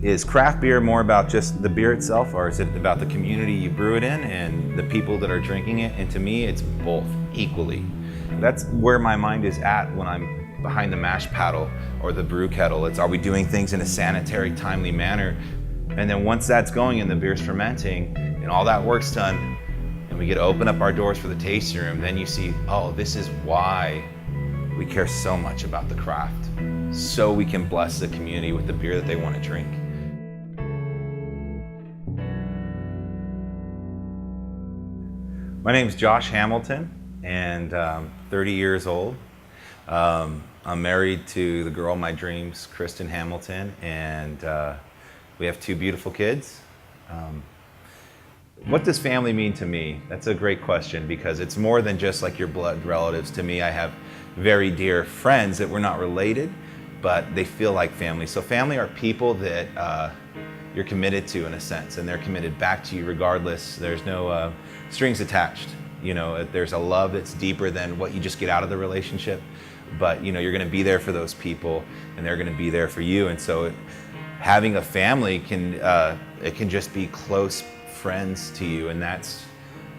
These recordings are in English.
Is craft beer more about just the beer itself, or is it about the community you brew it in and the people that are drinking it? And to me, it's both equally. That's where my mind is at when I'm behind the mash paddle or the brew kettle. It's, are we doing things in a sanitary, timely manner? And then once that's going and the beer's fermenting and all that work's done, and we get to open up our doors for the tasting room, then you see, oh, this is why we care so much about the craft, so we can bless the community with the beer that they want to drink. My name's Josh Hamilton, and I'm 30 years old. I'm married to the girl of my dreams, Kristen Hamilton, and we have 2 beautiful kids. What does family mean to me? That's a great question, because it's more than just like your blood relatives. To me, I have very dear friends that we're not related, but they feel like family. So family are people that you're committed to, in a sense, and they're committed back to you regardless. There's no strings attached. You know, there's a love that's deeper than what you just get out of the relationship, but you know, you're gonna be there for those people and they're gonna be there for you. And so having a family can, it can just be close friends to you, and that's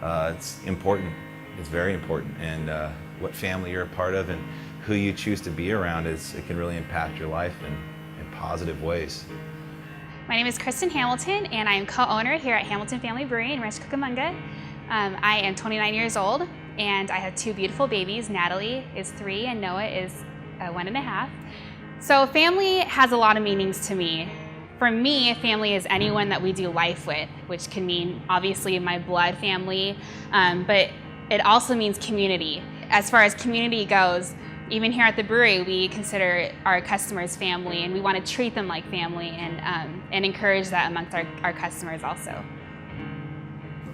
it's important. It's very important. And what family you're a part of and who you choose to be around, it can really impact your life in positive ways. My name is Kristen Hamilton, and I am co-owner here at Hamilton Family Brewing in Rancho Cucamonga. I am 29 years old, and I have 2 beautiful babies. Natalie is 3 and Noah is 1.5. So family has a lot of meanings to me. For me, family is anyone that we do life with, which can mean obviously my blood family, but it also means community. As far as community goes, even here at the brewery, we consider our customers family, and we want to treat them like family and encourage that amongst our customers also.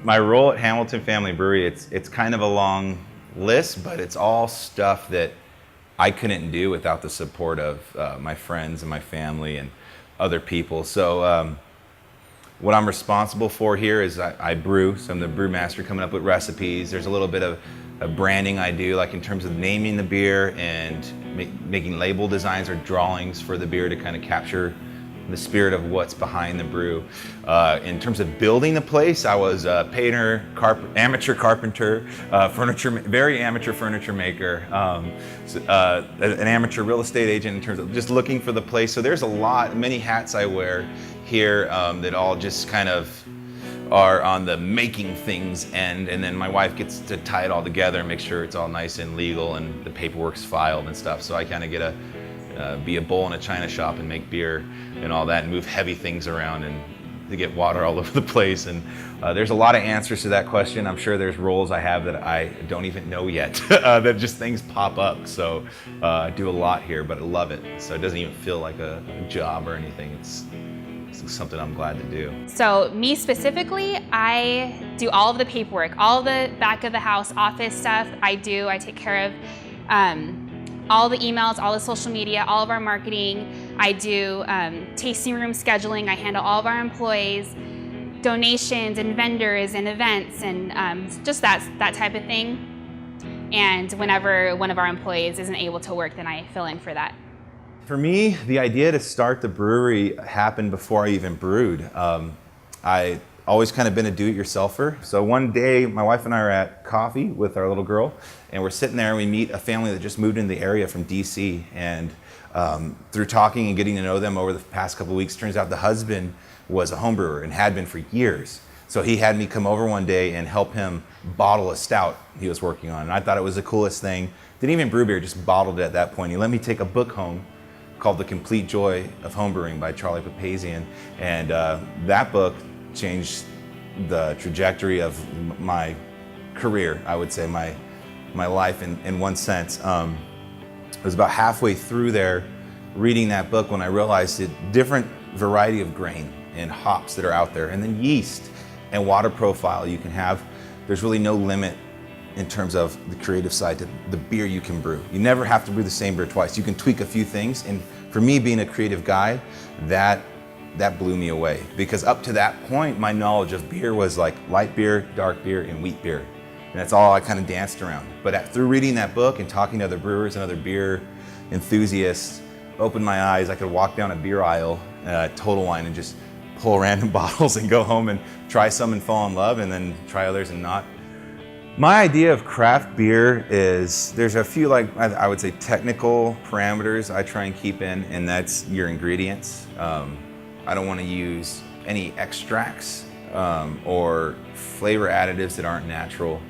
My role at Hamilton Family Brewery, it's kind of a long list, but it's all stuff that I couldn't do without the support of my friends and my family and other people. So what I'm responsible for here is I brew, so I'm the brewmaster coming up with recipes. There's a little bit of branding I do, like in terms of naming the beer and making label designs or drawings for the beer to kind of capture the spirit of what's behind the brew. In terms of building the place, I was a painter, amateur carpenter, very amateur furniture maker, an amateur real estate agent in terms of just looking for the place. So there's many hats I wear here that all just kind of are on the making things end, and then my wife gets to tie it all together and make sure it's all nice and legal and the paperwork's filed and stuff. So I kind of get to be a bull in a china shop and make beer and all that and move heavy things around and to get water all over the place. And there's a lot of answers to that question. I'm sure there's roles I have that I don't even know yet, that just things pop up. So I do a lot here, but I love it. So it doesn't even feel like a job or anything. It's something I'm glad to do. So me specifically, I do all of the paperwork, all the back of the house office stuff I take care of all the emails, all the social media, all of our marketing. I do tasting room scheduling. I handle all of our employees, donations and vendors and events and just that type of thing. And whenever one of our employees isn't able to work, then I fill in for that. For me, the idea to start the brewery happened before I even brewed. I always kind of been a do-it-yourselfer. So one day, my wife and I are at coffee with our little girl, and we're sitting there and we meet a family that just moved into the area from DC. And through talking and getting to know them over the past couple of weeks, turns out the husband was a home brewer and had been for years. So he had me come over one day and help him bottle a stout he was working on. And I thought it was the coolest thing. Didn't even brew beer, just bottled it at that point. He let me take a book home called The Complete Joy of Homebrewing by Charlie Papazian. And that book changed the trajectory of my career, I would say, my life in one sense. It was about halfway through there reading that book when I realized the different variety of grain and hops that are out there, and then yeast and water profile you can have. There's really no limit in terms of the creative side to the beer you can brew. You never have to brew the same beer twice. You can tweak a few things, and for me, being a creative guy, that blew me away, because up to that point, my knowledge of beer was like light beer, dark beer, and wheat beer. And that's all I kind of danced around. But through reading that book and talking to other brewers and other beer enthusiasts, opened my eyes, I could walk down a beer aisle, Total Wine, and just pull random bottles and go home and try some and fall in love, and then try others and not. My idea of craft beer is there's a few, like I would say, technical parameters I try and keep in, and that's your ingredients. I don't want to use any extracts or flavor additives that aren't natural.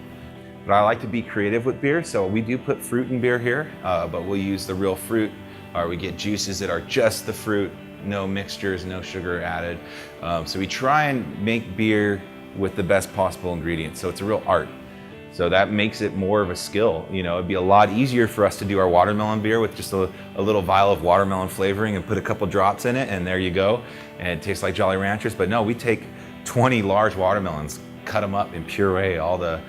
But I like to be creative with beer, so we do put fruit in beer here, but we'll use the real fruit, or we get juices that are just the fruit, no mixtures, no sugar added. So we try and make beer with the best possible ingredients, so it's a real art. So that makes it more of a skill. You know, it'd be a lot easier for us to do our watermelon beer with just a little vial of watermelon flavoring and put a couple drops in it, and there you go. And it tastes like Jolly Ranchers. But no, we take 20 large watermelons, cut them up and puree all the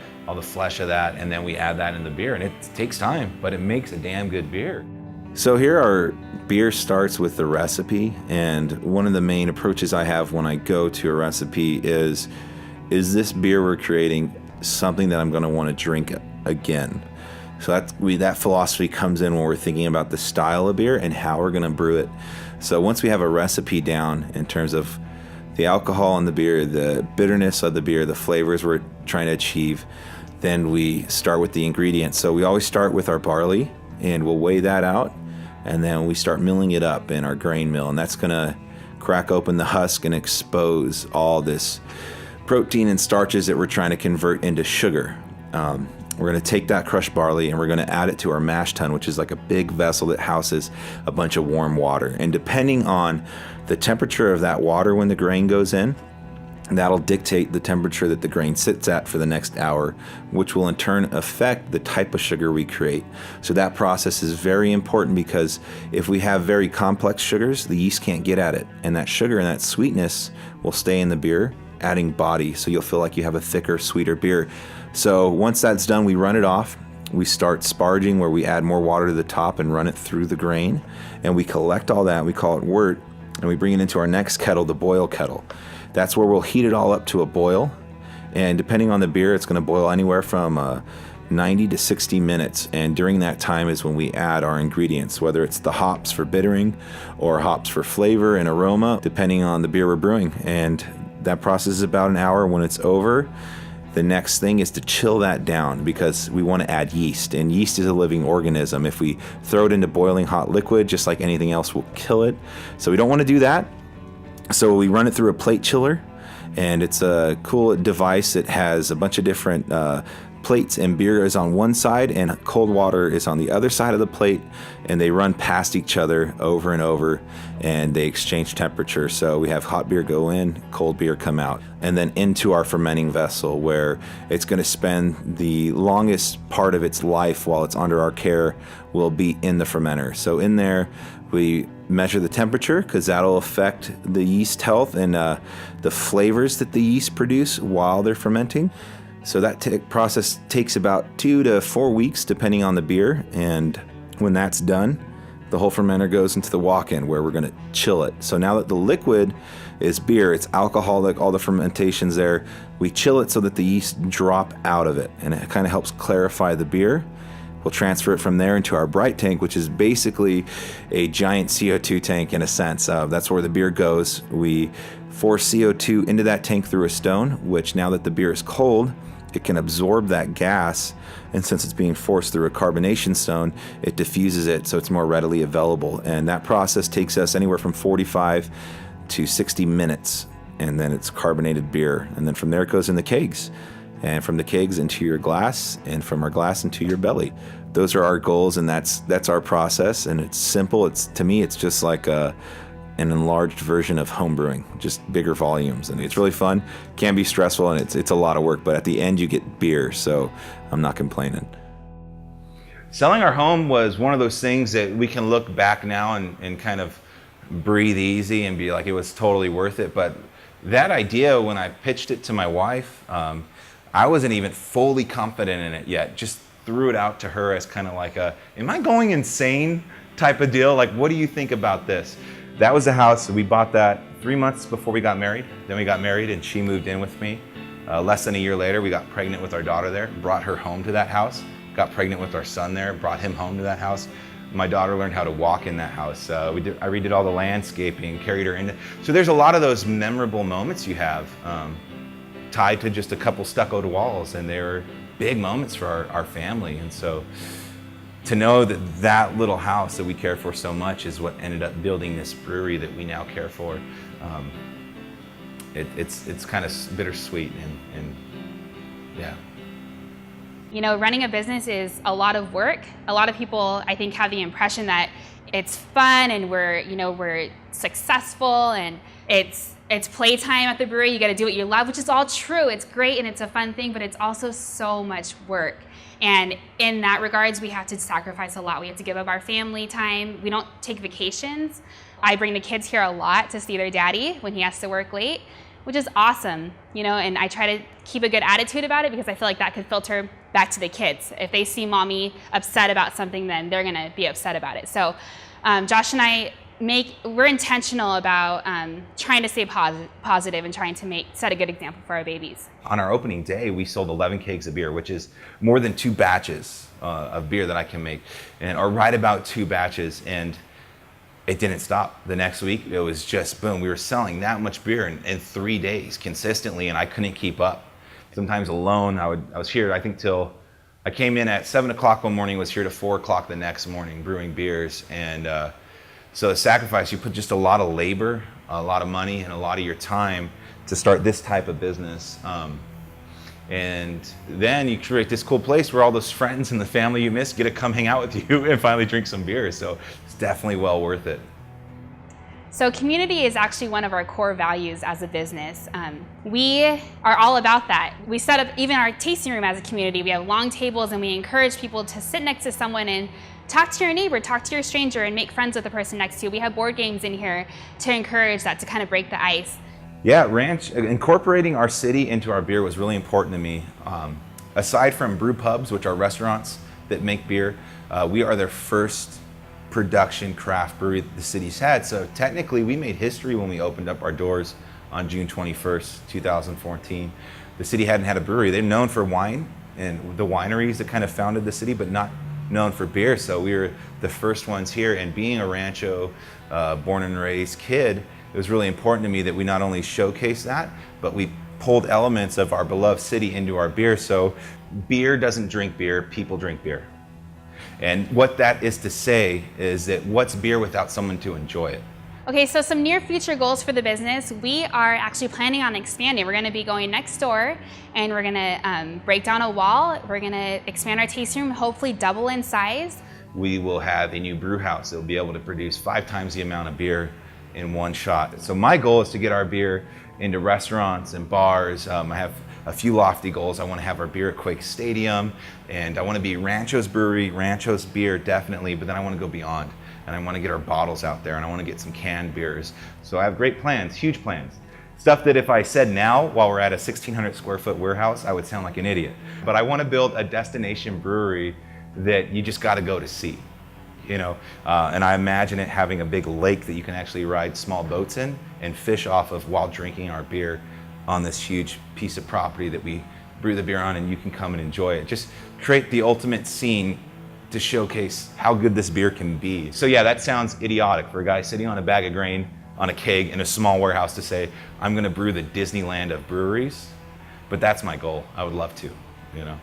flesh of that, and then we add that in the beer. And it takes time, but it makes a damn good beer. So here our beer starts with the recipe, and one of the main approaches I have when I go to a recipe is this beer we're creating something that I'm going to want to drink again? So that philosophy comes in when we're thinking about the style of beer and how we're going to brew it. So once we have a recipe down in terms of the alcohol in the beer, the bitterness of the beer, the flavors we're trying to achieve, then we start with the ingredients. So we always start with our barley, and we'll weigh that out, and then we start milling it up in our grain mill, and that's going to crack open the husk and expose all this protein and starches that we're trying to convert into sugar. We're going to take that crushed barley and we're going to add it to our mash tun, which is like a big vessel that houses a bunch of warm water. And depending on the temperature of that water when the grain goes in, that'll dictate the temperature that the grain sits at for the next hour, which will in turn affect the type of sugar we create. So that process is very important, because if we have very complex sugars, the yeast can't get at it. And that sugar and that sweetness will stay in the beer, adding body, so you'll feel like you have a thicker, sweeter beer. So once that's done, we run it off. We start sparging, where we add more water to the top and run it through the grain. And we collect all that, we call it wort, and we bring it into our next kettle, the boil kettle. That's where we'll heat it all up to a boil. And depending on the beer, it's going to boil anywhere from 90 to 60 minutes. And during that time is when we add our ingredients, whether it's the hops for bittering or hops for flavor and aroma, depending on the beer we're brewing. And that process is about an hour. When it's over, the next thing is to chill that down, because we want to add yeast, and yeast is a living organism. If we throw it into boiling hot liquid, just like anything else, we'll kill it. So we don't want to do that. So we run it through a plate chiller, and it's a cool device that has a bunch of different plates, and beer is on one side and cold water is on the other side of the plate, and they run past each other over and over, and they exchange temperature. So we have hot beer go in, cold beer come out, and then into our fermenting vessel, where it's going to spend the longest part of its life while it's under our care will be in the fermenter. So in there we measure the temperature, because that'll affect the yeast health and the flavors that the yeast produce while they're fermenting. So that process takes about 2 to 4 weeks, depending on the beer. And when that's done, the whole fermenter goes into the walk-in, where we're going to chill it. So now that the liquid is beer, it's alcoholic, all the fermentation's there, we chill it so that the yeast drop out of it, and it kind of helps clarify the beer. We'll transfer it from there into our bright tank, which is basically a giant CO2 tank in a sense. That's where the beer goes. We force CO2 into that tank through a stone, which now that the beer is cold, it can absorb that gas, and since it's being forced through a carbonation stone, it diffuses it so it's more readily available. And that process takes us anywhere from 45 to 60 minutes, and then it's carbonated beer. And then from there it goes in the kegs, and from the kegs into your glass, and from our glass into your belly. Those are our goals, and that's our process. And it's simple. To me, it's just like an enlarged version of home brewing, just bigger volumes, and it's really fun. Can be stressful, and it's a lot of work, but at the end you get beer, so I'm not complaining. Selling our home was one of those things that we can look back now and kind of breathe easy and be like, it was totally worth it. But that idea, when I pitched it to my wife, I wasn't even fully confident in it yet. Just threw it out to her as kind of like am I going insane type of deal? Like, what do you think about this? That was the house. We bought that 3 months before we got married. Then we got married and she moved in with me. Less than a year later, we got pregnant with our daughter there, brought her home to that house, got pregnant with our son there, brought him home to that house. My daughter learned how to walk in that house. I redid all the landscaping, carried her in. So there's a lot of those memorable moments you have tied to just a couple stuccoed walls, and they were big moments for our family. And so to know that that little house that we cared for so much is what ended up building this brewery that we now care for, it's kind of bittersweet and yeah. You know, running a business is a lot of work. A lot of people, I think, have the impression that it's fun and we're successful and it's playtime at the brewery. You got to do what you love, which is all true. It's great and it's a fun thing, but it's also so much work. And in that regards, we have to sacrifice a lot. We have to give up our family time. We don't take vacations. I bring the kids here a lot to see their daddy when he has to work late, which is awesome, you know, and I try to keep a good attitude about it because I feel like that could filter back to the kids. If they see mommy upset about something, then they're gonna be upset about it. So Josh and I we're intentional about trying to stay positive and trying to set a good example for our babies. On our opening day, we sold 11 kegs of beer, which is more than 2 batches of beer that I can make, or right about 2 batches, and it didn't stop. The next week, it was just boom. We were selling that much beer in 3 days consistently, and I couldn't keep up. Sometimes alone, I was here, I think, till I came in at 7 o'clock one morning, was here to 4 o'clock the next morning brewing beers. And so the sacrifice, you put just a lot of labor, a lot of money, and a lot of your time to start this type of business. And then you create this cool place where all those friends and the family you miss get to come hang out with you and finally drink some beer. So it's definitely well worth it. So community is actually one of our core values as a business. We are all about that. We set up even our tasting room as a community. We have long tables and we encourage people to sit next to someone and talk to your neighbor, talk to your stranger, and make friends with the person next to you. We have board games in here to encourage that, to kind of break the ice. Yeah, incorporating our city into our beer was really important to me. Aside from brew pubs, which are restaurants that make beer, we are their first production craft brewery that the city's had. So technically we made history when we opened up our doors on June 21st, 2014. The city hadn't had a brewery. They're known for wine and the wineries that kind of founded the city, but not known for beer. So we were the first ones here, and being a Rancho born and raised kid, it was really important to me that we not only showcase that, but we pulled elements of our beloved city into our beer. So beer doesn't drink beer, people drink beer. And what that is to say is that what's beer without someone to enjoy it? Okay, so some near future goals for the business. We are actually planning on expanding. We're gonna be going next door and we're gonna break down a wall. We're gonna expand our tasting room, hopefully double in size. We will have a new brew house that will be able to produce 5 times the amount of beer in one shot. So my goal is to get our beer into restaurants and bars. I have a few lofty goals. I want to have our beer at Quake Stadium, and I want to be Rancho's brewery, Rancho's beer definitely, but then I want to go beyond, and I want to get our bottles out there, and I want to get some canned beers. So I have great plans, huge plans. Stuff that if I said now, while we're at a 1,600 square foot warehouse, I would sound like an idiot. But I want to build a destination brewery that you just got to go to see. You know, and I imagine it having a big lake that you can actually ride small boats in and fish off of while drinking our beer on this huge piece of property that we brew the beer on, and you can come and enjoy it. Just create the ultimate scene to showcase how good this beer can be. So yeah, that sounds idiotic for a guy sitting on a bag of grain on a keg in a small warehouse to say, I'm gonna brew the Disneyland of breweries, but that's my goal. I would love to, you know.